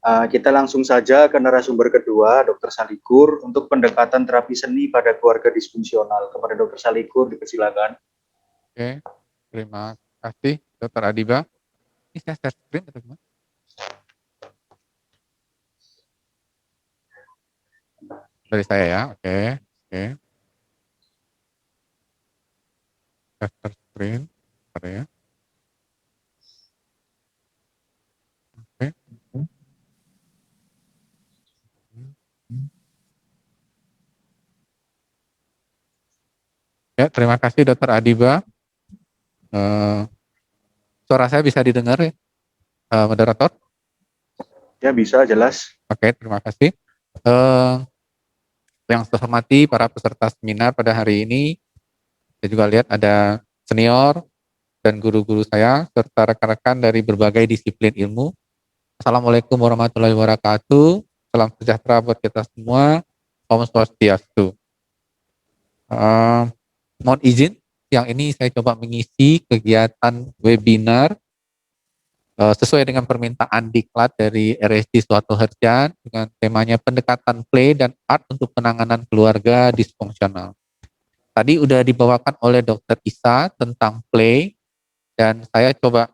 Kita langsung saja ke narasumber kedua, Dr. Salikur, untuk pendekatan terapi seni pada keluarga disfungsional. Kepada Dr. Salikur, dipersilakan. Oke, terima kasih Dr. Adiba. Ini saya share screen atau gimana? Dari saya ya, oke. Oke, share screen. Bentar ya. Oke. Ya, terima kasih Dr. Adiba. Suara saya bisa didengar ya, moderator? Ya, bisa, jelas. Oke, terima kasih. Eh, yang saya hormati para peserta seminar pada hari ini, saya juga lihat ada senior dan guru-guru saya, serta rekan-rekan dari berbagai disiplin ilmu. Assalamualaikum warahmatullahi wabarakatuh. Salam sejahtera buat kita semua. Om Swastiastu. Mohon izin, yang ini saya coba mengisi kegiatan webinar sesuai dengan permintaan diklat dari RSD Suatu Herjan dengan temanya pendekatan play dan art untuk penanganan keluarga disfungsional. Tadi udah dibawakan oleh Dr. Isa tentang play dan saya coba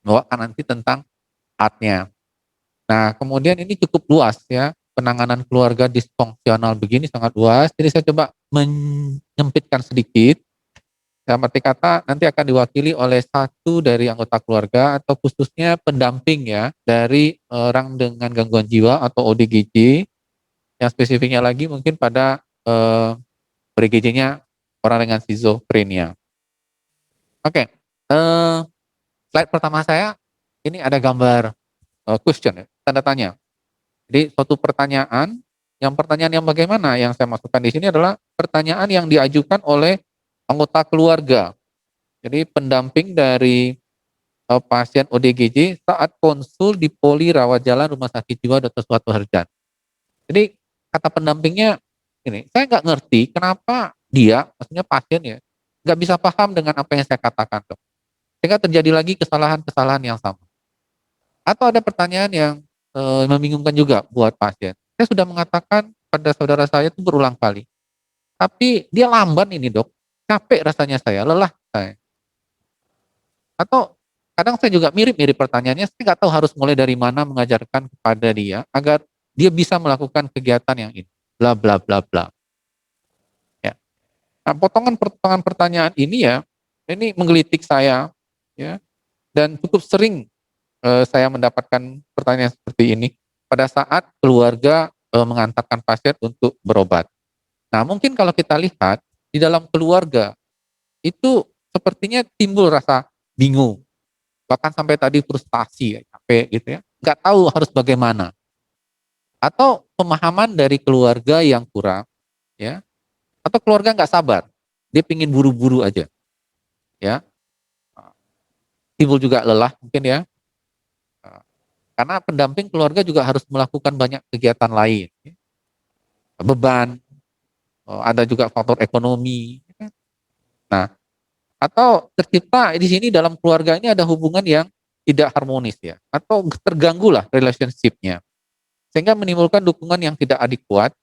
bawakan nanti tentang artnya. Nah, kemudian ini cukup luas ya, penanganan keluarga disfungsional begini sangat luas. Jadi saya coba menyempitkan sedikit. Dalam arti kata nanti akan diwakili oleh satu dari anggota keluarga atau khususnya pendamping ya dari orang dengan gangguan jiwa atau ODGJ, yang spesifiknya lagi mungkin pada ODGJ-nya orang dengan skizofrenia. Oke, slide pertama saya ini ada gambar question ya, tanda tanya. Jadi suatu pertanyaan, yang bagaimana yang saya masukkan di sini adalah pertanyaan yang diajukan oleh anggota keluarga. Jadi pendamping dari pasien ODGJ saat konsul di Poli Rawat Jalan Rumah Sakit Jiwa Dr. Suharto Harjan. Jadi kata pendampingnya ini, saya nggak ngerti kenapa dia, maksudnya pasien ya, nggak bisa paham dengan apa yang saya katakan dok. Sehingga terjadi lagi kesalahan-kesalahan yang sama. Atau ada pertanyaan yang membingungkan juga buat pasien. Saya sudah mengatakan pada saudara saya itu berulang kali. Tapi dia lamban ini dok, capek rasanya saya, lelah saya. Atau kadang saya juga mirip-mirip pertanyaannya, saya nggak tahu harus mulai dari mana mengajarkan kepada dia agar dia bisa melakukan kegiatan yang ini, bla bla bla bla. Ya. Nah, potongan-potongan pertanyaan ini ya, ini menggelitik saya, ya, dan cukup sering saya mendapatkan pertanyaan seperti ini pada saat keluarga mengantarkan pasien untuk berobat. Nah, mungkin kalau kita lihat di dalam keluarga itu sepertinya timbul rasa bingung, bahkan sampai tadi frustasi, ya, capek gitu ya, nggak tahu harus bagaimana, atau pemahaman dari keluarga yang kurang, ya, atau keluarga nggak sabar, dia pingin buru-buru aja, ya, timbul juga lelah mungkin ya, karena pendamping keluarga juga harus melakukan banyak kegiatan lain, ya. Beban, ada juga faktor ekonomi, ya kan? Nah, atau tercipta di sini dalam keluarga ini ada hubungan yang tidak harmonis ya, atau terganggu lah relationship-nya, sehingga menimbulkan dukungan yang tidak adekuat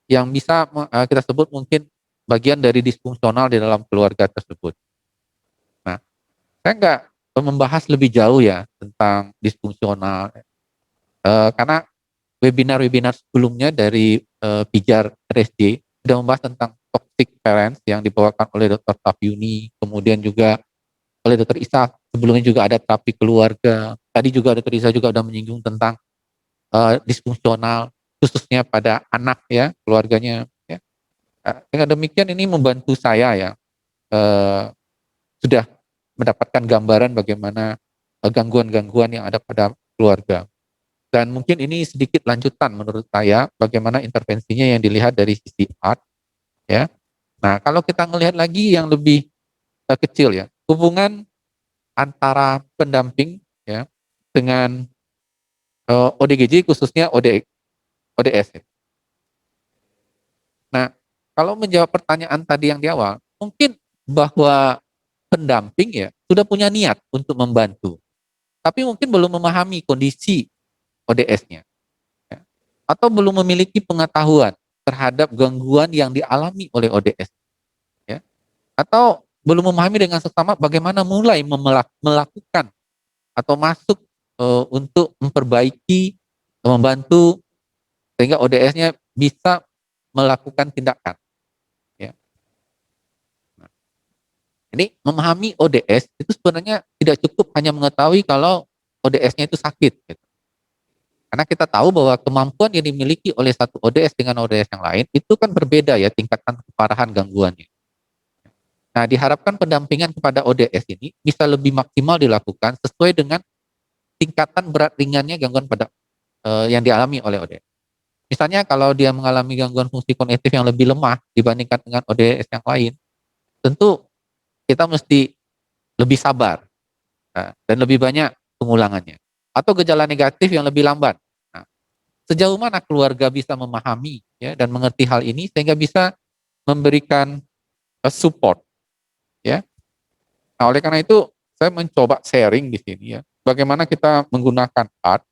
yang bisa kita sebut mungkin bagian dari disfungsional di dalam keluarga tersebut. Nah, saya nggak membahas lebih jauh ya tentang disfungsional, karena webinar-webinar sebelumnya dari Pijar RSJ sudah membahas tentang toxic parents yang dibawakan oleh Dr. Tafyuni, kemudian juga oleh Dr. Isa, sebelumnya juga ada terapi keluarga. Tadi juga Dr. Isa juga sudah menyinggung tentang disfungsional khususnya pada anak ya, keluarganya ya. Dengan demikian ini membantu saya ya, sudah mendapatkan gambaran bagaimana gangguan-gangguan yang ada pada keluarga. Dan mungkin ini sedikit lanjutan menurut saya bagaimana intervensinya yang dilihat dari sisi art ya. Nah, kalau kita melihat lagi yang lebih kecil ya, hubungan antara pendamping ya dengan ODGJ khususnya ODS. Nah, kalau menjawab pertanyaan tadi yang di awal, mungkin bahwa pendamping ya sudah punya niat untuk membantu. tapi mungkin belum memahami kondisi ODS-nya, ya, atau belum memiliki pengetahuan terhadap gangguan yang dialami oleh ODS, ya, atau belum memahami dengan seksama bagaimana mulai melakukan atau masuk untuk memperbaiki, membantu sehingga ODS-nya bisa melakukan tindakan. Ya. Nah, ini memahami ODS itu sebenarnya tidak cukup hanya mengetahui kalau ODS-nya itu sakit. Gitu. Karena kita tahu bahwa kemampuan yang dimiliki oleh satu ODS dengan ODS yang lain itu kan berbeda ya tingkatan keparahan gangguannya. Nah, diharapkan pendampingan kepada ODS ini bisa lebih maksimal dilakukan sesuai dengan tingkatan berat ringannya gangguan pada yang dialami oleh ODS. Misalnya kalau dia mengalami gangguan fungsi kognitif yang lebih lemah dibandingkan dengan ODS yang lain, tentu kita mesti lebih sabar dan lebih banyak pengulangannya. Atau gejala negatif yang lebih lambat. Nah, sejauh mana keluarga bisa memahami ya dan mengerti hal ini sehingga bisa memberikan support ya. Nah, oleh karena itu saya mencoba sharing di sini ya, bagaimana kita menggunakan art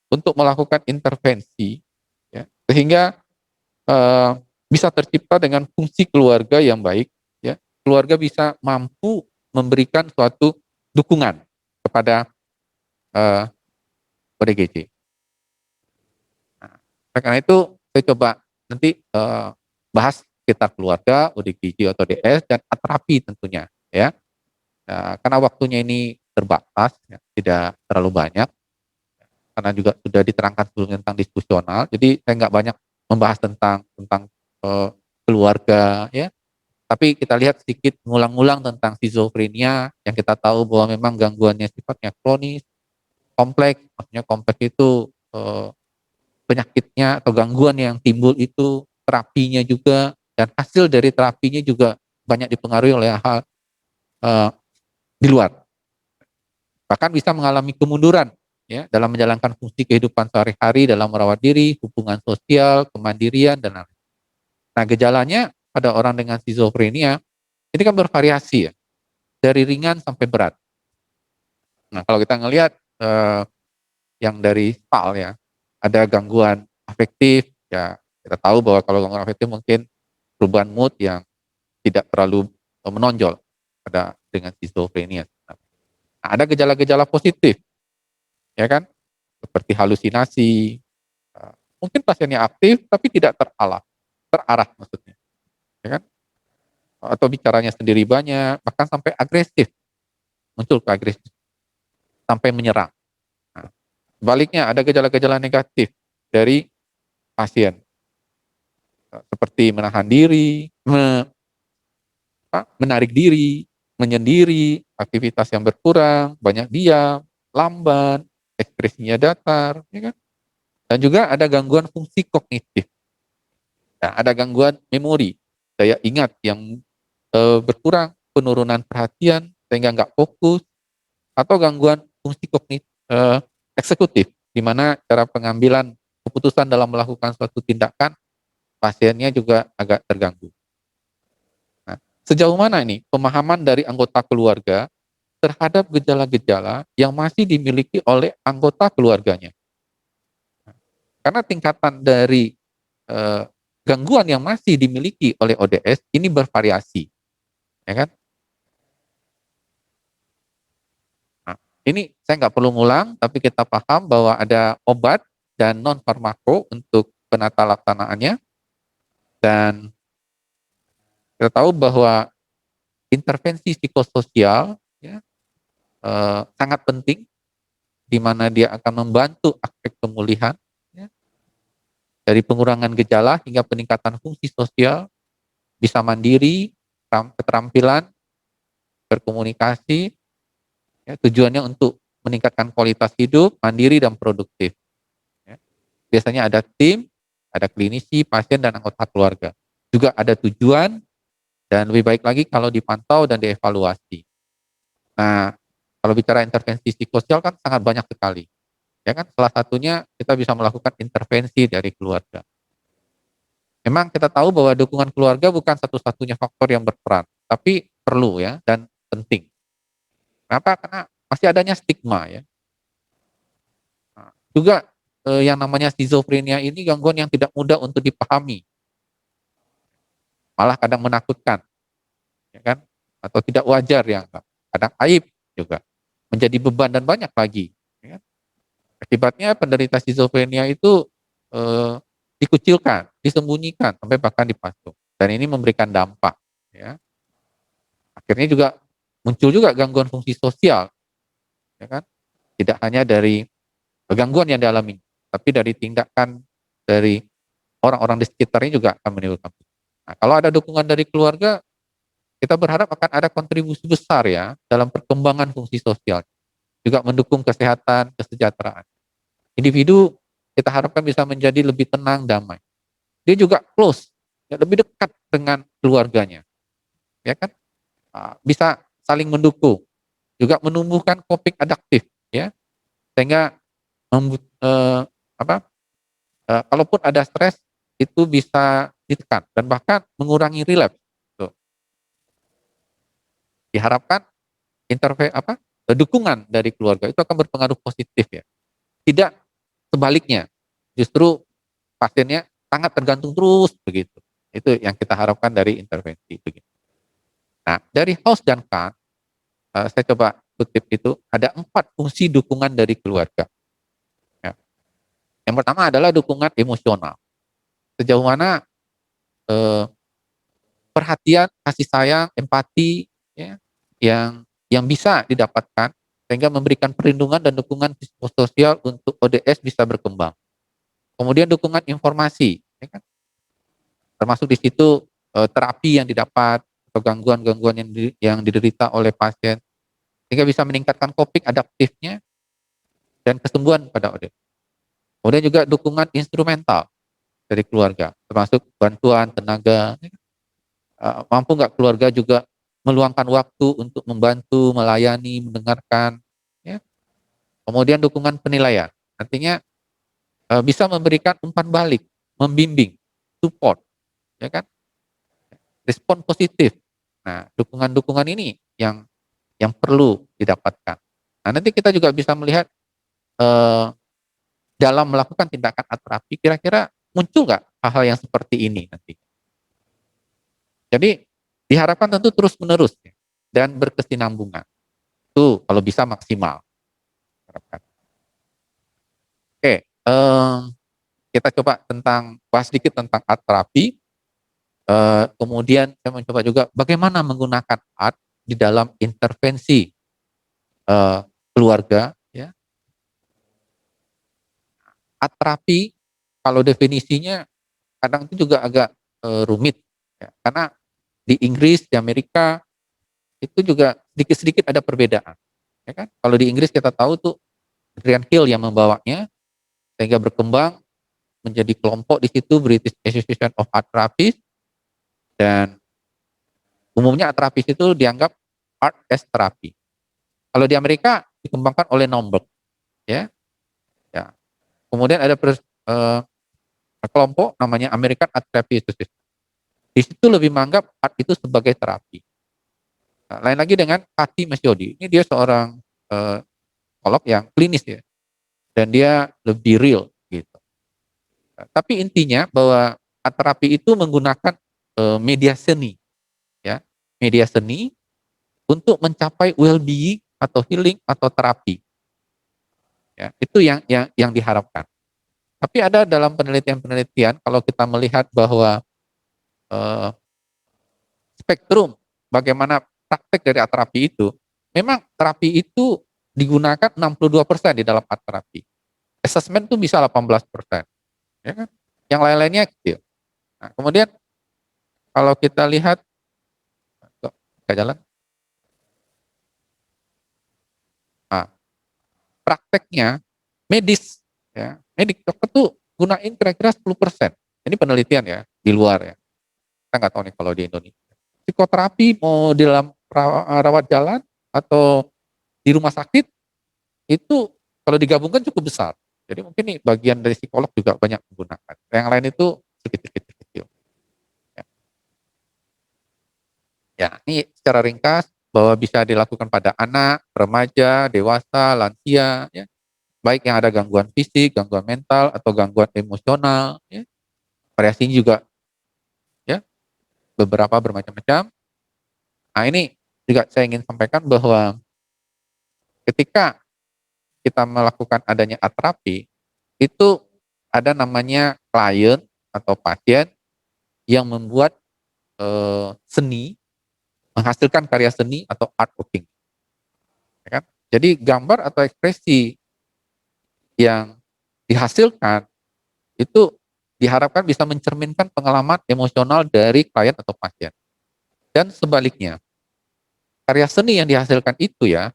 untuk melakukan intervensi ya, sehingga eh, bisa tercipta dengan fungsi keluarga yang baik ya. Keluarga bisa mampu memberikan suatu dukungan kepada eh, ODGJ. Nah, karena itu saya coba nanti bahas sekitar keluarga, ODGJ atau DS dan terapi tentunya ya. Nah, karena waktunya ini terbatas, ya, tidak terlalu banyak, karena juga sudah diterangkan sebelumnya tentang diskusional, jadi saya nggak banyak membahas tentang eh, keluarga, ya. Tapi kita lihat sedikit ngulang-ngulang tentang skizofrenia, yang kita tahu bahwa memang gangguannya sifatnya kronis, kompleks, maksudnya kompleks itu penyakitnya atau gangguan yang timbul itu terapinya juga, dan hasil dari terapinya juga banyak dipengaruhi oleh hal eh, di luar. Bahkan bisa mengalami kemunduran ya dalam menjalankan fungsi kehidupan sehari-hari dalam merawat diri, hubungan sosial, kemandirian dan lain-lain. Nah, gejalanya pada orang dengan skizofrenia ini kan bervariasi ya, dari ringan sampai berat. Nah, kalau kita ngelihat yang dari SPAL ya, ada gangguan afektif ya, kita tahu bahwa kalau gangguan afektif mungkin perubahan mood yang tidak terlalu menonjol pada dengan skizofrenia. Nah, ada gejala-gejala positif ya kan, seperti halusinasi, mungkin pasiennya aktif tapi tidak terarah maksudnya, ya kan? Atau bicaranya sendiri banyak, bahkan sampai agresif, muncul ke agresif, sampai menyerang. Nah, sebaliknya ada gejala-gejala negatif dari pasien, seperti menahan diri, menarik diri, menyendiri, aktivitas yang berkurang, banyak diam, lamban, ekspresinya datar, ya kan? Dan juga ada gangguan fungsi kognitif. Nah, ada gangguan memori, daya ingat yang berkurang, penurunan perhatian sehingga nggak fokus, atau gangguan fungsi kognitif eksekutif, di mana cara pengambilan keputusan dalam melakukan suatu tindakan pasiennya juga agak terganggu. Nah, sejauh mana ini pemahaman dari anggota keluarga terhadap gejala-gejala yang masih dimiliki oleh anggota keluarganya? Karena tingkatan dari eh, gangguan yang masih dimiliki oleh ODS ini bervariasi, ya kan? Nah, ini saya nggak perlu ngulang, tapi kita paham bahwa ada obat dan non farmako untuk penata laksanaannya, dan kita tahu bahwa intervensi psikososial ya, sangat penting, di mana dia akan membantu aspek pemulihan ya, dari pengurangan gejala hingga peningkatan fungsi sosial, bisa mandiri, keterampilan berkomunikasi, ya, tujuannya untuk meningkatkan kualitas hidup, mandiri dan produktif. Ya. Biasanya ada tim, ada klinisi, pasien dan anggota keluarga. Juga ada tujuan dan lebih baik lagi kalau dipantau dan dievaluasi. Nah, kalau bicara intervensi psikososial kan sangat banyak sekali. Ya kan, salah satunya kita bisa melakukan intervensi dari keluarga. Memang kita tahu bahwa dukungan keluarga bukan satu-satunya faktor yang berperan, tapi perlu ya dan penting. Kenapa? Karena masih adanya stigma ya. Juga yang namanya skizofrenia ini gangguan yang tidak mudah untuk dipahami, malah kadang menakutkan, ya kan? Atau tidak wajar yang kadang aib juga, menjadi beban dan banyak lagi. Ya kan? Akibatnya penderita skizofrenia itu eh, dikucilkan, disembunyikan, sampai bahkan dipasung. Dan ini memberikan dampak. Ya. Akhirnya juga muncul juga gangguan fungsi sosial, ya kan? Tidak hanya dari gangguan yang dialami, tapi dari tindakan dari orang-orang di sekitarnya juga akan menimbulkan. Nah, kalau ada dukungan dari keluarga, kita berharap akan ada kontribusi besar ya dalam perkembangan fungsi sosial, juga mendukung kesehatan, kesejahteraan. Individu kita harapkan bisa menjadi lebih tenang, damai. Dia juga close, ya, lebih dekat dengan keluarganya, ya kan? Bisa saling mendukung, juga menumbuhkan coping adaptif, ya, sehingga eh, apa? Kalaupun ada stres itu bisa ditekan dan bahkan mengurangi relapse. Tuh. Diharapkan dukungan dari keluarga itu akan berpengaruh positif ya. Tidak sebaliknya, justru pasiennya sangat tergantung terus begitu. Itu yang kita harapkan dari intervensi begitu. Nah, dari House dan Kahn, saya coba kutip itu ada 4 fungsi dukungan dari keluarga. Ya. Yang pertama adalah dukungan emosional. Sejauh mana eh, perhatian, kasih sayang, empati, ya, yang bisa didapatkan sehingga memberikan perlindungan dan dukungan psikososial untuk ODS bisa berkembang. Kemudian dukungan informasi, ya kan? Termasuk di situ terapi yang didapat atau gangguan-gangguan yang diderita oleh pasien sehingga bisa meningkatkan coping adaptifnya dan kesembuhan pada ODS. Kemudian juga dukungan instrumental dari keluarga, termasuk bantuan tenaga. Mampu nggak keluarga juga meluangkan waktu untuk membantu, melayani, mendengarkan. Ya. Kemudian dukungan penilaian, artinya bisa memberikan umpan balik, membimbing, support, ya kan, respon positif. Nah, dukungan-dukungan ini yang perlu didapatkan. Nah, nanti kita juga bisa melihat eh, dalam melakukan tindakan terapi, kira-kira muncul nggak hal-hal yang seperti ini nanti. Jadi diharapkan tentu terus menerus ya, dan berkesinambungan. Itu kalau bisa maksimal. Harapkan. Oke, kita coba bahas sedikit tentang art terapi. Kemudian saya mencoba juga bagaimana menggunakan art di dalam intervensi keluarga. Ya. Art terapi kalau definisinya kadang itu juga agak rumit, ya. Karena di Inggris, di Amerika itu juga sedikit-sedikit ada perbedaan. Ya kan? Kalau di Inggris kita tahu tuh Adrian Hill yang membawanya sehingga berkembang menjadi kelompok di situ British Association of Art Therapists dan umumnya art terapis itu dianggap art as therapy. Kalau di Amerika dikembangkan oleh Nomberg, ya. Ya. Kemudian ada kelompok namanya American Art Therapy Association. Di situ lebih menganggap art itu sebagai terapi. Nah, lain lagi dengan Cathy Masyodi. Ini dia seorang psikolog yang klinis ya, dan dia lebih real gitu. Nah, tapi intinya bahwa art terapi itu menggunakan media seni, ya, media seni untuk mencapai well-being atau healing atau terapi. Ya, itu yang diharapkan. Tapi ada dalam penelitian-penelitian kalau kita melihat bahwa eh, spektrum bagaimana praktek dari art terapi itu, memang terapi itu digunakan 62% di dalam art terapi. Assessment itu bisa 18%, ya kan? Yang lain-lainnya kecil. Nah, kemudian kalau kita lihat nggak jalan, nah, prakteknya medis, ya, medik dokter tuh gunain kira-kira 10%. Ini penelitian ya di luar ya. Kita nggak tahu nih kalau di Indonesia. Psikoterapi mau di dalam rawat jalan atau di rumah sakit itu kalau digabungkan cukup besar. Jadi mungkin nih bagian dari psikolog juga banyak menggunakan. Yang lain itu sedikit kecil. Ya. Ya, ini secara ringkas bahwa bisa dilakukan pada anak, remaja, dewasa, lansia, ya, baik yang ada gangguan fisik, gangguan mental, atau gangguan emosional, ya. Variasinya juga ya beberapa bermacam-macam. Nah ini juga saya ingin sampaikan bahwa ketika kita melakukan adanya art terapi, itu ada namanya klien atau pasien yang membuat seni, menghasilkan karya seni atau artworking, ya kan? Jadi gambar atau ekspresi yang dihasilkan itu diharapkan bisa mencerminkan pengalaman emosional dari klien atau pasien. Dan sebaliknya, karya seni yang dihasilkan itu ya,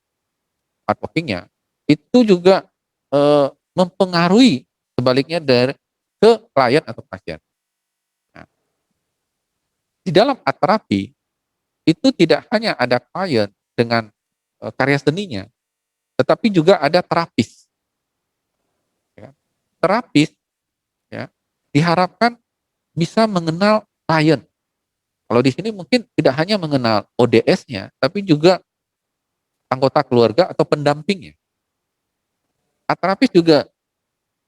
artworking-nya, itu juga mempengaruhi sebaliknya dari ke klien atau pasien. Nah, di dalam art terapi itu tidak hanya ada klien dengan karya seninya, tetapi juga ada terapis. Ya. Terapis ya diharapkan bisa mengenal klien. Kalau di sini mungkin tidak hanya mengenal ODS-nya, tapi juga anggota keluarga atau pendampingnya. Art terapis juga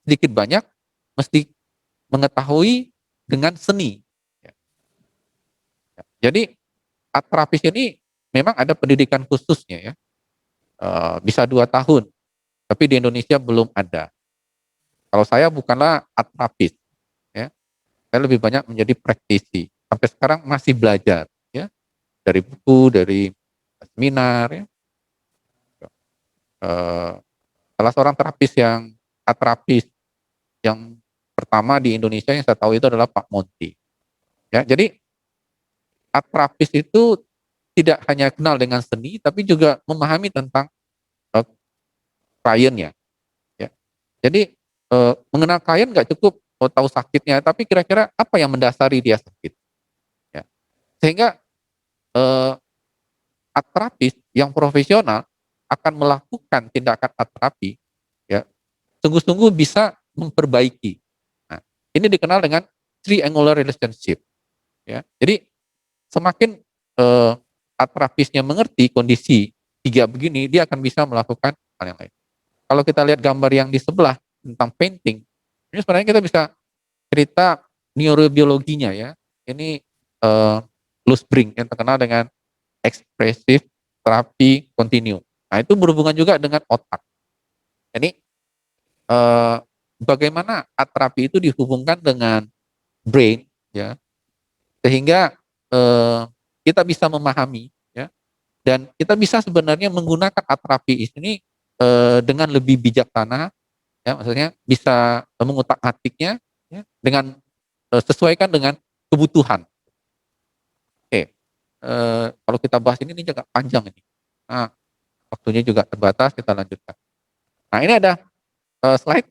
sedikit banyak mesti mengetahui dengan seni. Ya. Jadi art terapis ini memang ada pendidikan khususnya ya, bisa 2 tahun, tapi di Indonesia belum ada. Kalau saya bukanlah art terapis, ya, saya lebih banyak menjadi praktisi. Sampai sekarang masih belajar, ya, dari buku, dari seminar, ya. Eh, Salah seorang terapis yang art terapis yang pertama di Indonesia yang saya tahu itu adalah Pak Monty. Ya, jadi art terapis itu tidak hanya kenal dengan seni, tapi juga memahami tentang eh, kliennya. Ya. Jadi mengenal klien nggak cukup tahu sakitnya, tapi kira-kira apa yang mendasari dia sakit. Ya. Sehingga eh, art terapis yang profesional akan melakukan tindakan art terapi, ya, sungguh-sungguh bisa memperbaiki. Nah, ini dikenal dengan triangular relationship. Ya. Jadi semakin art terapisnya mengerti kondisi tiga begini, dia akan bisa melakukan hal yang lain. Kalau kita lihat gambar yang di sebelah tentang painting, ini sebenarnya kita bisa cerita neurobiologinya ya. Ini Luce Brink yang terkenal dengan expressive terapi continuum. Nah, itu berhubungan juga dengan otak. Jadi eh, bagaimana art terapi itu dihubungkan dengan brain ya, sehingga eh, kita bisa memahami ya, dan kita bisa sebenarnya menggunakan art terapi ini dengan lebih bijaksana ya, maksudnya bisa mengutak-atiknya ya, dengan sesuaikan dengan kebutuhan. Oke, kalau kita bahas ini juga panjang ini. Nah, waktunya juga terbatas, kita lanjutkan. Nah, ini ada slide.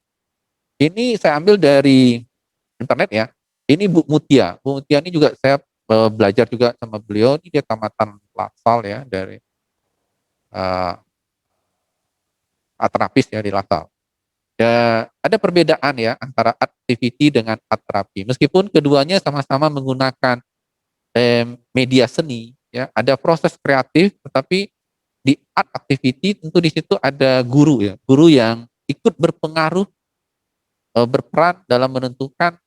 Ini saya ambil dari internet ya. Ini Bu Mutia. Bu Mutia ini juga saya belajar juga sama beliau. Ini dia tamatan Laksal ya, dari uh, terapis ya di Laksal. Ya, ada perbedaan ya antara art activity dengan art terapi. Meskipun keduanya sama-sama menggunakan media seni, ya, ada proses kreatif, tetapi di art activity tentu di situ ada guru ya, guru yang ikut berpengaruh, berperan dalam menentukan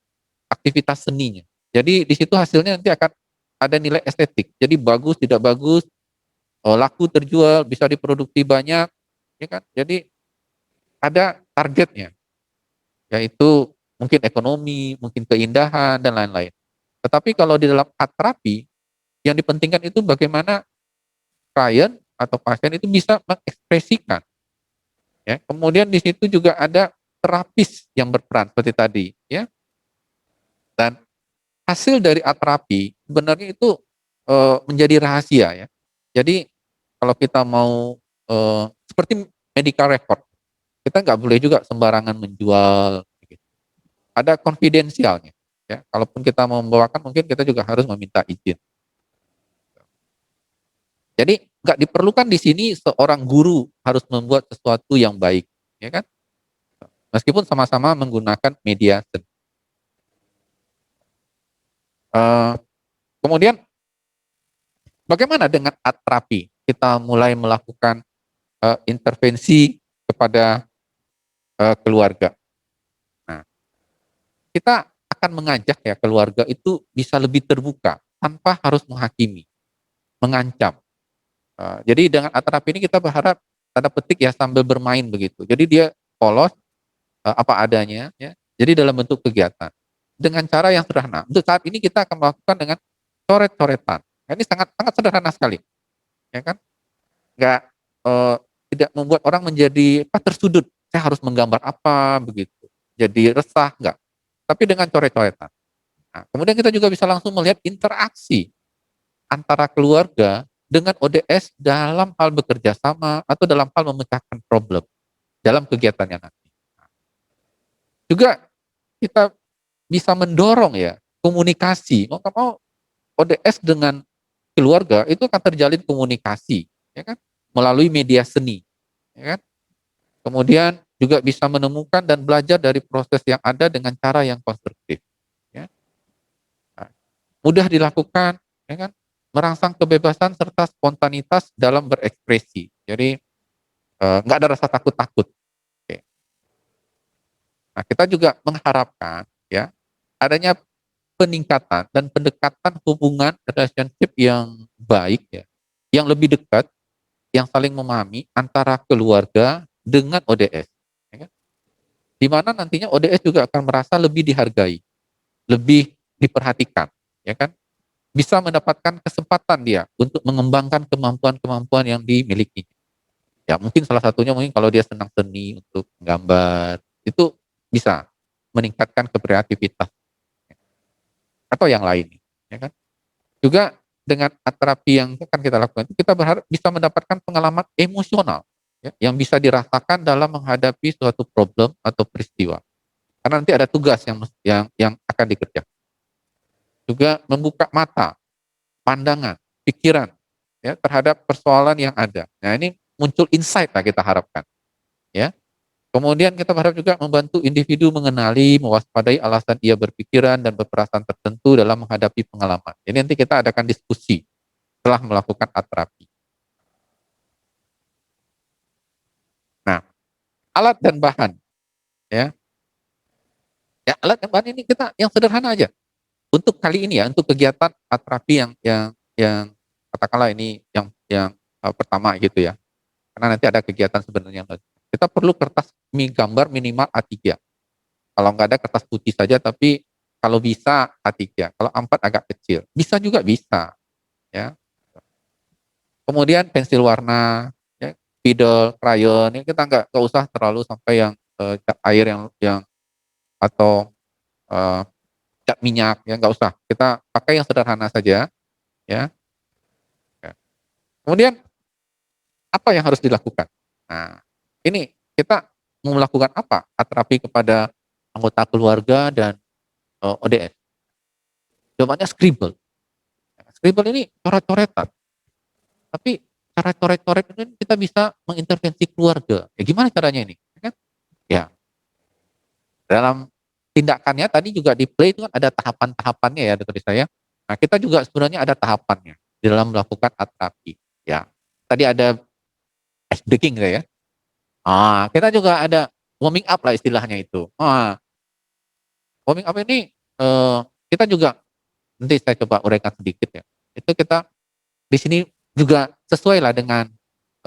aktivitas seninya. Jadi di situ hasilnya nanti akan ada nilai estetik. Jadi bagus, tidak bagus, laku terjual, bisa diproduksi banyak, ya kan? Jadi ada targetnya, yaitu mungkin ekonomi, mungkin keindahan dan lain-lain. Tetapi kalau di dalam art terapi, yang dipentingkan itu bagaimana klien atau pasien itu bisa mengekspresikan. Ya. Kemudian di situ juga ada terapis yang berperan seperti tadi, ya. Dan hasil dari art terapi sebenarnya itu menjadi rahasia ya. Jadi kalau kita mau seperti medical record, kita nggak boleh juga sembarangan menjual. Gitu. Ada konfidensialnya. Ya, kalaupun kita mau membawakan, mungkin kita juga harus meminta izin. Jadi nggak diperlukan di sini seorang guru harus membuat sesuatu yang baik, ya kan? Meskipun sama-sama menggunakan media seni. Uh, Kemudian bagaimana dengan art terapi? Kita mulai melakukan intervensi kepada keluarga. Nah, kita akan mengajak ya keluarga itu bisa lebih terbuka tanpa harus menghakimi, mengancam. Jadi dengan art terapi ini kita berharap tanda petik ya sambil bermain begitu. Jadi dia polos apa adanya ya. Jadi dalam bentuk kegiatan dengan cara yang sederhana. Untuk saat ini kita akan melakukan dengan coret-coretan. Nah, ini sangat sangat sederhana sekali, ya kan? Nggak tidak membuat orang menjadi tersudut. Saya harus menggambar apa begitu. Jadi resah enggak. Tapi dengan coret-coretan. Nah, kemudian kita juga bisa langsung melihat interaksi antara keluarga dengan ODS dalam hal bekerja sama atau dalam hal memecahkan problem dalam kegiatannya nanti. Juga kita bisa mendorong ya komunikasi. Mau nggak mau ODS dengan keluarga itu akan terjalin komunikasi, ya kan? Melalui media seni, ya kan? Kemudian juga bisa menemukan dan belajar dari proses yang ada dengan cara yang konstruktif, ya. Nah, mudah dilakukan, ya kan? Merangsang kebebasan serta spontanitas dalam berekspresi. Jadi nggak ada rasa takut-takut. Oke. Nah, kita juga mengharapkan ya adanya peningkatan dan pendekatan hubungan relationship yang baik ya, yang lebih dekat, yang saling memahami antara keluarga dengan ODS, ya kan? Di mana nantinya ODS juga akan merasa lebih dihargai, lebih diperhatikan, ya kan? Bisa mendapatkan kesempatan dia untuk mengembangkan kemampuan-kemampuan yang dimiliki. Ya mungkin salah satunya mungkin kalau dia senang seni untuk menggambar, itu bisa meningkatkan kreativitas atau yang lain, ya kan? Juga dengan art terapi yang akan kita lakukan, kita berharap bisa mendapatkan pengalaman emosional ya, yang bisa dirasakan dalam menghadapi suatu problem atau peristiwa. Karena nanti ada tugas yang akan dikerjakan. Juga membuka mata, pandangan, pikiran ya terhadap persoalan yang ada. Nah, ini muncul insight lah kita harapkan, ya. Kemudian kita berharap juga membantu individu mengenali, mewaspadai alasan ia berpikiran dan berperasaan tertentu dalam menghadapi pengalaman. Jadi nanti kita adakan diskusi setelah melakukan art terapi. Nah, alat dan bahan, ya, ya alat dan bahan ini kita yang sederhana aja. Untuk kali ini ya, untuk kegiatan art terapi yang katakanlah ini yang pertama gitu ya. Karena nanti ada kegiatan sebenarnya. Kita perlu kertas gambar minimal A3. Kalau nggak ada kertas putih saja, tapi kalau bisa A3. Kalau A4 agak kecil. Bisa juga bisa, ya. Kemudian pensil warna, ya, spidol, krayon, ini kita nggak usah terlalu sampai yang cat air yang atau eh, cat minyak, ya nggak usah. Kita pakai yang sederhana saja, ya. Ya. Kemudian apa yang harus dilakukan? Nah, ini kita mau melakukan apa? Terapi kepada anggota keluarga dan ODS. Jawabannya scribble. Scribble ini coret-coretan. Tapi cara coret-coret ini kita bisa mengintervensi keluarga. Ya gimana caranya ini? Ya kan? Ya, dalam tindakannya tadi juga di play itu kan ada tahapan-tahapannya ya dari saya. Nah, kita juga sebenarnya ada tahapannya di dalam melakukan atrapi. Ya, tadi ada ice breaking ya. Kita juga ada warming up lah istilahnya itu. Warming up ini kita juga nanti saya coba uraikan sedikit ya. Itu kita di sini juga sesuai lah dengan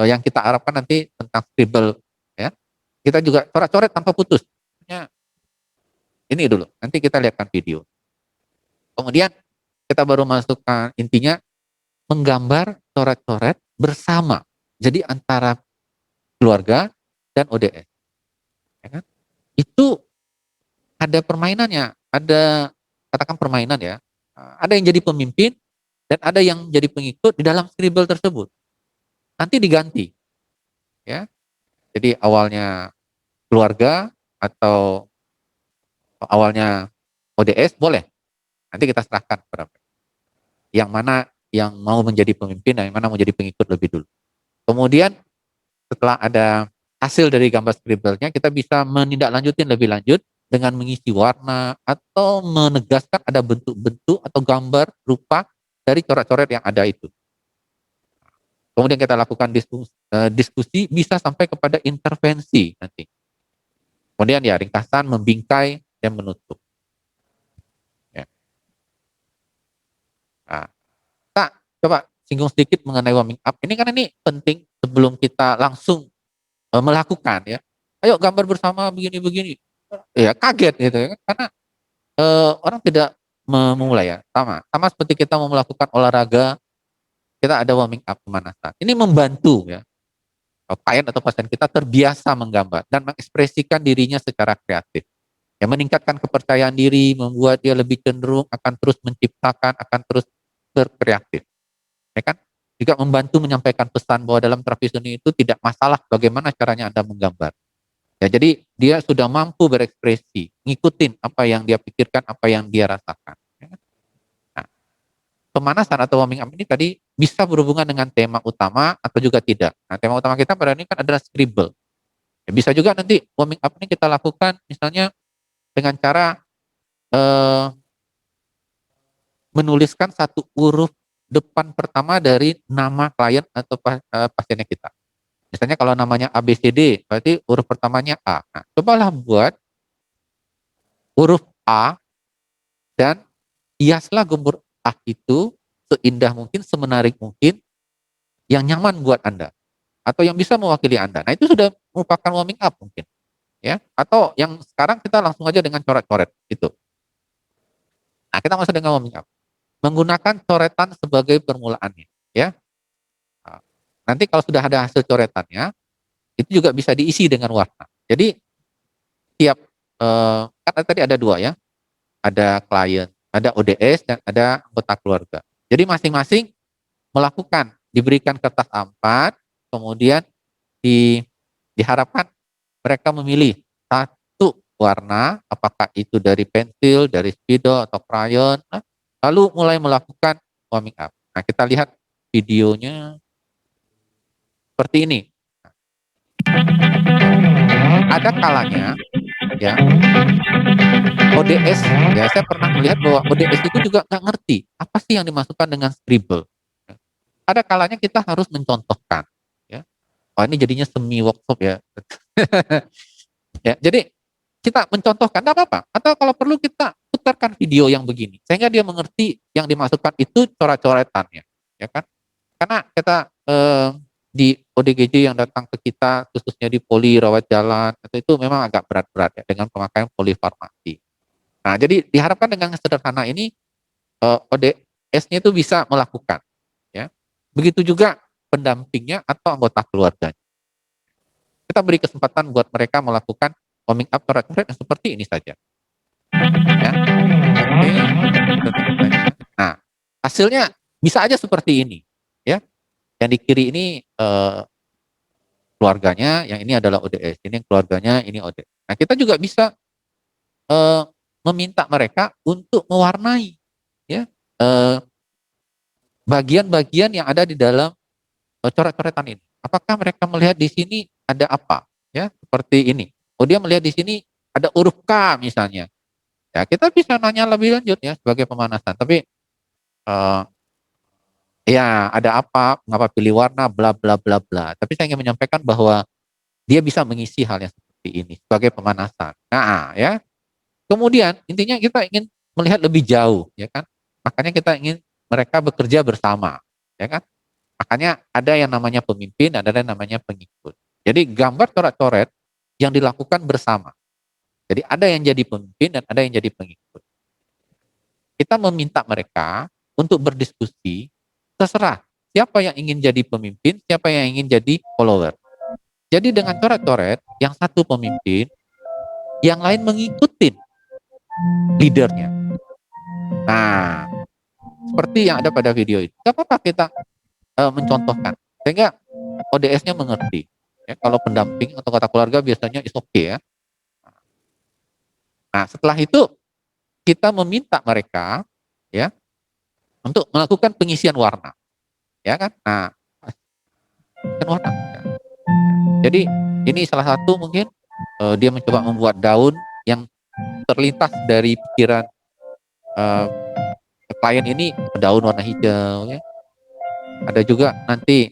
yang kita harapkan nanti tentang scribble ya. Kita juga coret-coret tanpa putus. Ya, ini dulu, nanti kita lihatkan video. Kemudian kita baru masukkan intinya menggambar coret-coret bersama. Jadi antara keluarga dan ODS. Ya kan? Itu ada permainannya, ada katakan permainan ya. Ada yang jadi pemimpin dan ada yang jadi pengikut di dalam scribble tersebut. Nanti diganti, ya. Jadi awalnya keluarga atau awalnya ODS boleh. Nanti kita serahkan kepada mereka. Yang mana yang mau menjadi pemimpin dan yang mana mau jadi pengikut lebih dulu. Kemudian setelah ada hasil dari gambar scribble-nya, kita bisa menindaklanjutin lebih lanjut dengan mengisi warna atau menegaskan ada bentuk-bentuk atau gambar rupa dari coret-coret yang ada itu. Kemudian kita lakukan diskusi bisa sampai kepada intervensi nanti. Kemudian ya ringkasan, membingkai, dan menutup. Ya. Nah, kita coba singgung sedikit mengenai warming up. Ini penting sebelum kita langsung melakukan ya. Ayo gambar bersama begini-begini. Ya kaget gitu ya. Karena orang tidak memulai ya. Sama seperti kita mau melakukan olahraga, kita ada warming up pemanasan. Ini membantu ya klien atau pasien kita terbiasa menggambar dan mengekspresikan dirinya secara kreatif. Ya, meningkatkan kepercayaan diri, membuat dia lebih cenderung akan terus menciptakan, akan terus berkreatif. Ya kan? Juga membantu menyampaikan pesan bahwa dalam terapi seni itu tidak masalah bagaimana caranya Anda menggambar. Ya, jadi dia sudah mampu berekspresi, ngikutin apa yang dia pikirkan, apa yang dia rasakan. Ya kan? Nah, pemanasan atau warming up ini tadi bisa berhubungan dengan tema utama atau juga tidak. Nah, tema utama kita pada ini kan adalah scribble. Ya, bisa juga nanti warming up ini kita lakukan misalnya dengan cara eh, menuliskan satu huruf depan pertama dari nama klien atau pasiennya kita. Misalnya kalau namanya ABCD, berarti huruf pertamanya A. Nah, cobalah buat huruf A dan hiaslah gembur A itu seindah mungkin, semenarik mungkin, yang nyaman buat Anda atau yang bisa mewakili Anda. Nah, itu sudah merupakan warming up mungkin, ya. Atau yang sekarang kita langsung aja dengan coret-coret itu. Nah, kita masuk dengan warming up. Menggunakan coretan sebagai permulaannya, ya. Nah, nanti kalau sudah ada hasil coretannya, itu juga bisa diisi dengan warna. Jadi tiap kan tadi ada dua ya, ada klien, ada ODS dan ada anggota keluarga. Jadi masing-masing melakukan, diberikan kertas A4, kemudian diharapkan mereka memilih satu warna, apakah itu dari pensil, dari spidol atau krayon, lalu mulai melakukan warming up. Nah, kita lihat videonya seperti ini. Ada kalanya ya ODS ya, saya pernah melihat bahwa ODS itu juga nggak ngerti apa sih yang dimasukkan dengan scribble. Ada kalanya kita harus mencontohkan ya. Oh, ini jadinya semi workshop ya. Ya, jadi kita mencontohkan tidak apa-apa, atau kalau perlu kita putarkan video yang begini sehingga dia mengerti yang dimasukkan itu coret-coretannya, ya kan? Karena kita di ODGJ yang datang ke kita khususnya di poli rawat jalan itu memang agak berat-berat ya dengan pemakaian polifarmasi. Nah, jadi diharapkan dengan sederhana ini ODS-nya itu bisa melakukan ya. Begitu juga pendampingnya atau anggota keluarganya. Kita beri kesempatan buat mereka melakukan warming up coret-coret yang seperti ini saja. Ya. Oke. Nah, hasilnya bisa aja seperti ini. Ya. Yang di kiri ini keluarganya, yang ini adalah ODS. Ini keluarganya, ini ODS. Nah, kita juga bisa eh, meminta mereka untuk mewarnai ya bagian-bagian yang ada di dalam coret-coretan ini. Apakah mereka melihat di sini ada apa? Ya, seperti ini. Oh, dia melihat di sini ada huruf K misalnya. Ya, kita bisa nanya lebih lanjut ya sebagai pemanasan. Tapi eh, ya ada apa? Mengapa pilih warna? Bla bla bla bla. Tapi saya ingin menyampaikan bahwa dia bisa mengisi hal yang seperti ini sebagai pemanasan. Nah, ya. Kemudian intinya kita ingin melihat lebih jauh, ya kan? Makanya kita ingin mereka bekerja bersama, ya kan? Makanya ada yang namanya pemimpin, ada yang namanya pengikut. Jadi gambar coret-coret yang dilakukan bersama. Jadi ada yang jadi pemimpin dan ada yang jadi pengikut. Kita meminta mereka untuk berdiskusi, terserah siapa yang ingin jadi pemimpin, siapa yang ingin jadi follower. Jadi dengan coret-coret, yang satu pemimpin, yang lain mengikuti leadernya. Nah, seperti yang ada pada video itu. Gak apa-apa kita mencontohkan. Sehingga ODS-nya mengerti. Ya, kalau pendamping atau kata keluarga biasanya is okay ya. Nah, setelah itu kita meminta mereka ya untuk melakukan pengisian warna, ya kan? Nah, pengisian warna. Ya. Jadi ini salah satu mungkin dia mencoba membuat daun yang terlintas dari pikiran uh, klien ini daun warna hijau ya. Ada juga nanti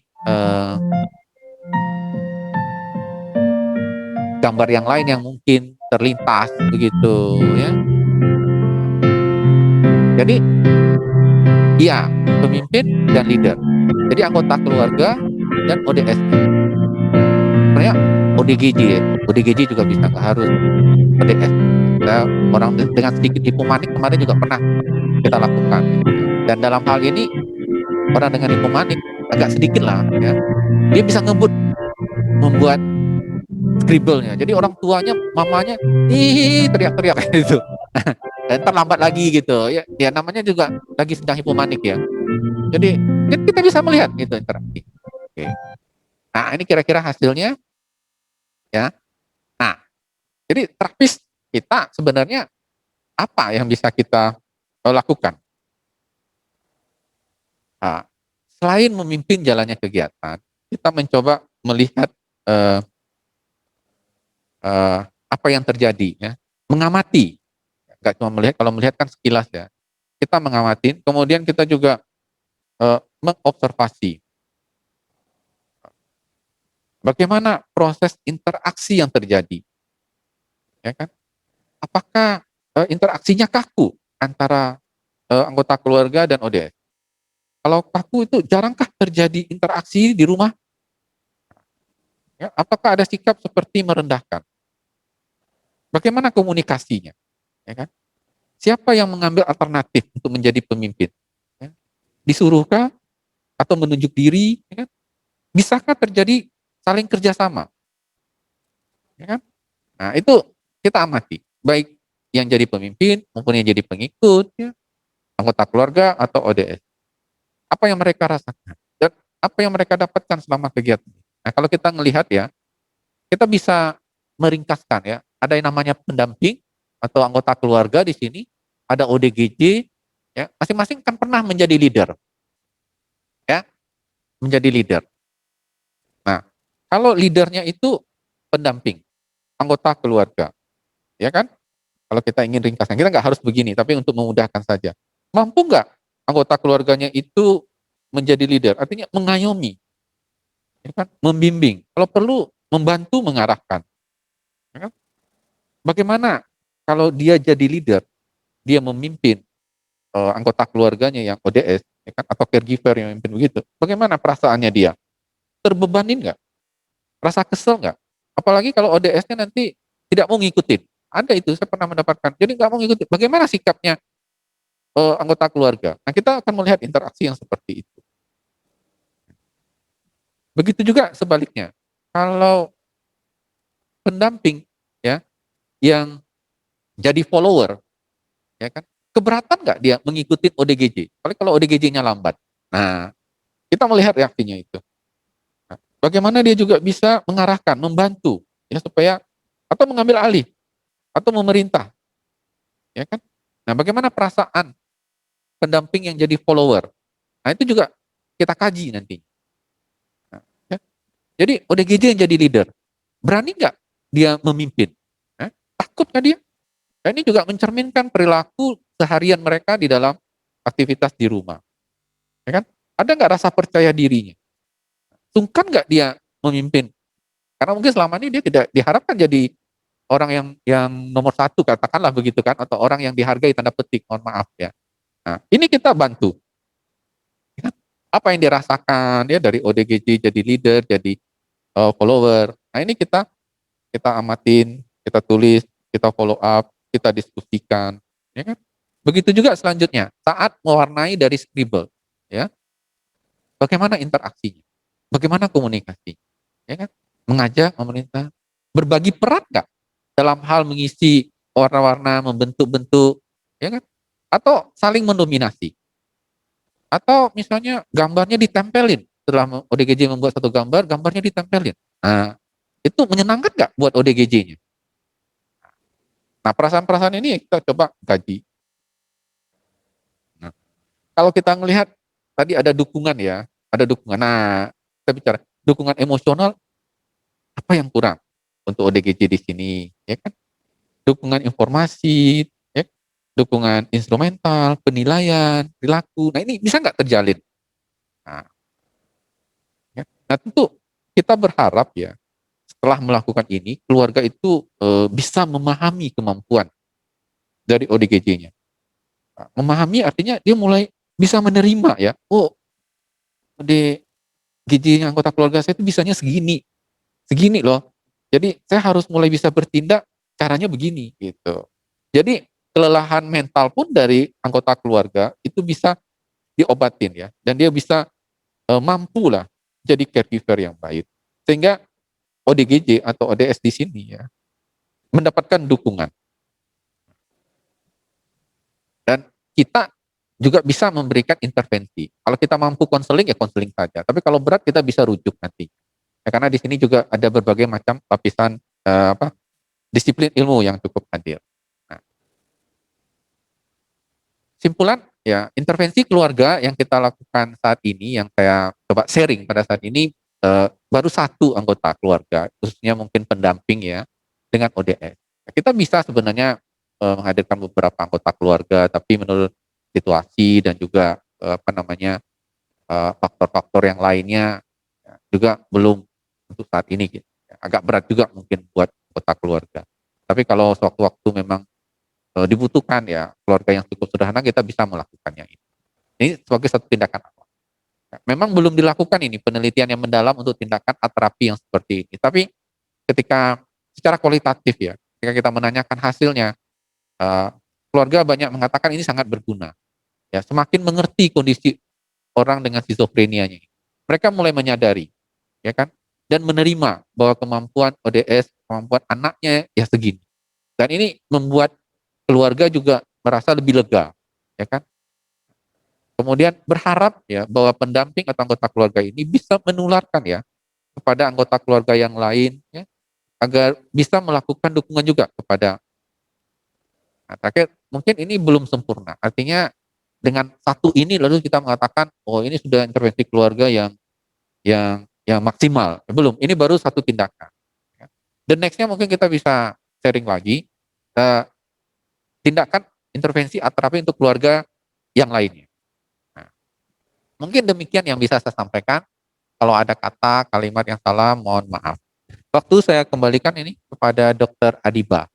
gambar yang lain yang mungkin terlintas begitu ya. Jadi iya, pemimpin dan leader. Jadi anggota keluarga dan ODS-nya. Sebenarnya ODGJ ya. ODGJ juga bisa, nggak harus ODS. Kita orang dengan sedikit hipomanik kemarin juga pernah kita lakukan. Dan dalam hal ini orang dengan hipomanik agak sedikit lah ya. Dia bisa ngebut membuat scribble-nya. Jadi orang tuanya, mamanya, ih teriak-teriak gitu. Dan terlambat lagi gitu. Ya, ya namanya juga lagi sedang hipomanik ya. Jadi kita bisa melihat itu interaksi. Oke. Nah ini kira-kira hasilnya ya. Nah jadi terapis kita sebenarnya apa yang bisa kita lakukan? Nah, selain memimpin jalannya kegiatan, kita mencoba melihat eh, apa yang terjadi ya, mengamati. Nggak cuma melihat, kalau melihat kan sekilas ya. Kita mengamati, kemudian kita juga mengobservasi bagaimana proses interaksi yang terjadi, ya kan? Apakah interaksinya kaku antara anggota keluarga dan ODS? Kalau kaku itu jarangkah terjadi interaksi di rumah? Ya, apakah ada sikap seperti merendahkan? Bagaimana komunikasinya? Ya kan? Siapa yang mengambil alternatif untuk menjadi pemimpin? Ya. Disuruhkah atau menunjuk diri? Ya kan? Bisakah terjadi saling kerjasama? Ya kan? Nah itu kita amati, baik yang jadi pemimpin maupun yang jadi pengikut, ya, anggota keluarga atau ODS. Apa yang mereka rasakan dan apa yang mereka dapatkan selama kegiatan. Nah kalau kita melihat ya, kita bisa meringkaskan ya, ada yang namanya pendamping atau anggota keluarga di sini, ada ODGJ, ya masing-masing kan pernah menjadi leader, ya menjadi leader. Nah kalau leadernya itu pendamping, anggota keluarga, ya kan? Kalau kita ingin ringkaskan, kita nggak harus begini, tapi untuk memudahkan saja. Mampu nggak anggota keluarganya itu menjadi leader? Artinya mengayomi, ya kan? Membimbing. Kalau perlu membantu mengarahkan. Ya kan? Bagaimana kalau dia jadi leader, dia memimpin anggota keluarganya yang ODS, ya kan? Atau caregiver yang memimpin begitu? Bagaimana perasaannya dia? Terbebanin nggak? Rasa kesel nggak? Apalagi kalau ODS-nya nanti tidak mau ngikutin. Ada itu, saya pernah mendapatkan. Jadi nggak mau ngikutin. Bagaimana sikapnya anggota keluarga? Nah, kita akan melihat interaksi yang seperti itu. Begitu juga sebaliknya. Kalau pendamping ya yang jadi follower, ya kan? Keberatan nggak dia mengikuti ODGJ? Apalagi kalau ODGJ-nya lambat. Nah, kita melihat reaksinya itu. Nah, bagaimana dia juga bisa mengarahkan, membantu ya supaya atau mengambil alih atau memerintah, ya kan? Nah, bagaimana perasaan pendamping yang jadi follower? Nah, itu juga kita kaji nanti. Nah, ya. Jadi ODGJ yang jadi leader, berani nggak dia memimpin? Takut nggak dia? Dan ini juga mencerminkan perilaku seharian mereka di dalam aktivitas di rumah. Ya kan? Ada nggak rasa percaya dirinya? Sungkan nggak dia memimpin? Karena mungkin selama ini dia tidak diharapkan jadi orang yang nomor satu, katakanlah begitu kan, atau orang yang dihargai tanda petik, mohon maaf ya. Nah, ini kita bantu. Ya kan? Apa yang dirasakan ya dari ODGJ jadi leader, jadi follower. Nah ini kita amatin, kita tulis, kita follow up, kita diskusikan, ya kan? Begitu juga selanjutnya saat mewarnai dari scribble, ya. Bagaimana interaksinya? Bagaimana komunikasi? Ya kan? Mengajak pemerintah berbagi peran nggak dalam hal mengisi warna-warna, membentuk-bentuk, ya kan? Atau saling mendominasi? Atau misalnya gambarnya ditempelin setelah ODGJ membuat satu gambar, gambarnya ditempelin. Nah, itu menyenangkan nggak buat ODGJ-nya? Nah, perasaan-perasaan ini kita coba kaji. Nah, kalau kita melihat tadi ada dukungan ya, ada dukungan. Nah, kita bicara dukungan emosional apa yang kurang untuk ODGJ di sini, ya kan? Dukungan informasi, ya, dukungan instrumental, penilaian, perilaku. Nah, ini bisa nggak terjalin? Nah, ya. Nah, tentu kita berharap ya setelah melakukan ini, keluarga itu bisa memahami kemampuan dari ODGJ-nya. Nah, memahami artinya dia mulai bisa menerima ya, oh ODGJ anggota keluarga saya itu bisanya segini, segini loh. Jadi saya harus mulai bisa bertindak caranya begini gitu. Jadi kelelahan mental pun dari anggota keluarga itu bisa diobatin ya, dan dia bisa mampu lah jadi caregiver yang baik. Sehingga ODGJ atau ODS di sini ya mendapatkan dukungan, dan kita juga bisa memberikan intervensi. Kalau kita mampu konseling ya konseling saja. Tapi kalau berat kita bisa rujuk nanti. Ya, karena di sini juga ada berbagai macam lapisan disiplin ilmu yang cukup hadir. Nah, simpulan ya, intervensi keluarga yang kita lakukan saat ini, yang saya coba sharing pada saat ini, baru satu anggota keluarga, khususnya mungkin pendamping ya, dengan ODS. Nah, kita bisa sebenarnya menghadirkan beberapa anggota keluarga, tapi menurut situasi dan juga faktor-faktor yang lainnya ya, juga belum untuk saat ini gitu. Agak berat juga mungkin buat anggota keluarga. Tapi kalau sewaktu-waktu memang dibutuhkan ya keluarga yang cukup sederhana, kita bisa melakukannya ini. Ini sebagai satu tindakan awal. Ya, memang belum dilakukan ini penelitian yang mendalam untuk tindakan terapi yang seperti ini. Tapi ketika secara kualitatif ya, ketika kita menanyakan hasilnya, eh, keluarga banyak mengatakan ini sangat berguna. Ya, semakin mengerti kondisi orang dengan skizofrenianya. Mereka mulai menyadari, ya kan, dan menerima bahwa kemampuan ODS, kemampuan anaknya ya segini. Dan ini membuat keluarga juga merasa lebih lega, ya kan. Kemudian berharap ya bahwa pendamping atau anggota keluarga ini bisa menularkan ya kepada anggota keluarga yang lain ya, agar bisa melakukan dukungan juga kepada. Nah, terakhir mungkin ini belum sempurna. Artinya dengan satu ini lalu kita mengatakan oh ini sudah intervensi keluarga yang maksimal. Belum, ini baru satu tindakan. Ya. Dan nextnya mungkin kita bisa sharing lagi tindakan intervensi terapi untuk keluarga yang lainnya. Nah, mungkin demikian yang bisa saya sampaikan. Kalau ada kata, kalimat yang salah, mohon maaf. Waktu saya kembalikan ini kepada Dr. Adiba.